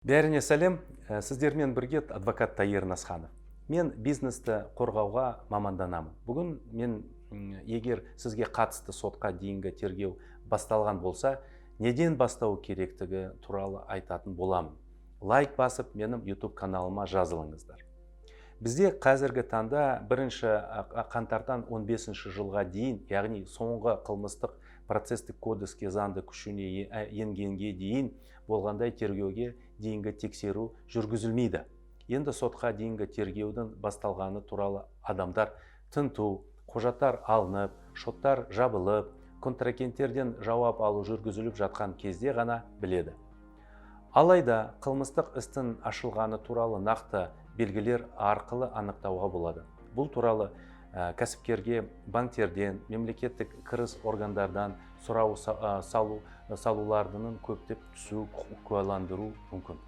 Бәріне сәлем, сіздермен бірге адвокат Тайыр Насханов. Мен бизнесті қорғауға маманданамын. Бүгін мен егер сізге қатысты сотқа дейінгі тергеу басталған болса, неден бастау керектігі туралы айтатын боламын. Лайк басып, менің YouTube каналыма жазылыңыздар. Бізде қазіргі таңда 1 қаңтардан 15 жылға дейін, яғни соңғы қылмыстық процестік кодекске заңды күшіне енгенге дейін болғандай тергеуге дейінгі тексеру жүргізілмейді. Енді сотқа дейінгі тергеудің басталғаны туралы адамдар тінту, құжаттар алынып, шоттар жабылып, контрагенттерден жауап алу жүргізіліп жатқан кезде ғана біледі. Алайда қылмыстық істің ашылғаны туралы нақты белгілер арқылы анықтауға болады. Бұл туралы кәсіпкерге банктерден, мемлекеттік кіріс органдардан сұрау салулардың көптеп түсу куәландыру мүмкін.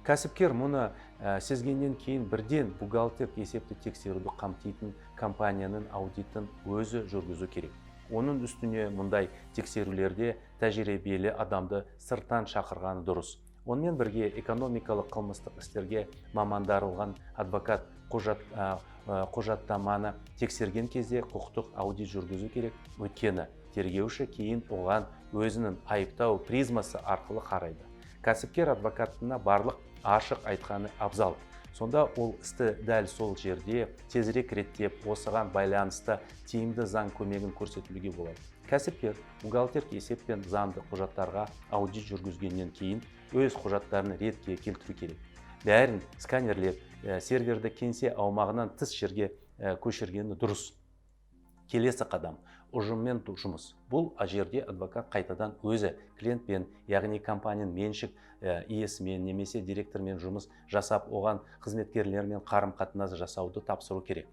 Кәсіпкер мұны сезгеннен кейін бірден бухгалтерлік есепті тексеруді қамтитын компанияның аудитін өзі жүргізу керек. Оның үстіне мұндай тексерулерде тәжірибелі адамды сырттан шақырғаны дұрыс. Онымен бірге экономикалық қылмыстық істерге мамандарылған адвокат құжаттаманы тексерген кезде құқықтық аудит жүргізу керек. Өйткені тергеуші кейін оған өзінің айыптау призмасы арқылы қарайды. Кәсіпкер адвокатына барлық ашық айтқаны абзал. Сонда ол істі дәл сол жерде тезірек реттеп, осыған байланысты тиімді заң көмегін көрсетілуге болады. Кәсіпкер бухгалтерлік есеп пен заңды құжаттарға аудит жүргізгеннен кейін өз құжаттарын ретке келтіру керек. Бәрін сканерлеп, серверді кеңсе аумағынан тыс жерге көшіргені дұрыс. Келесі қадам ұжыммен жұмыс. Бұл жерде адвокат қайтадан өзі клиентпен, яғни компанияның меншік иесімен немесе директормен жұмыс жасап, оған қызметкерлермен қарым-қатынас жасауды тапсыру керек.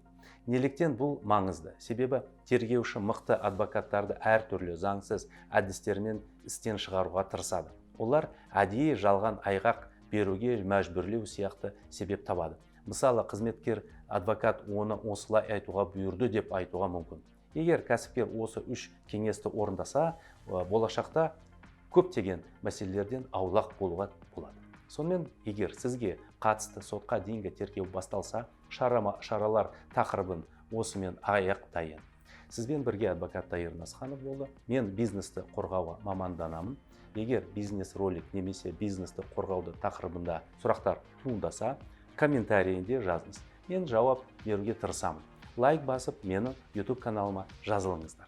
Неліктен бұл маңызды? Себебі тергеуші мықты адвокаттарды әртүрлі заңсыз әдістермен істен шығаруға тырысады. Олар әдейі жалған айғақ беруге мәжбүрлеу сияқты себеп табады. Мысалы, қызметкер адвокат оны осылай айтуға бұйырды деп айтуға мүмкін. Егер кәсіпкер осы 3 кеңесті орындаса, болашақта көптеген мәселелерден аулақ болуға болады. Сонымен, егер сізге қатысты сотқа дейінгі тергеу басталса, шаралар тақырыбын осымен аяқтайын. Сізбен бірге адвокат Тайыр Насханов болды. Мен бизнесті қорғауға маманданамын. Егер бизнес ролик немесе бизнесті қорғауды тақырыбында сұрақтар туындаса, комментарийінде жазыңыз. Мен жауап беруге тырысамын. Лайк басып, мені YouTube каналыма жазылыңыздар.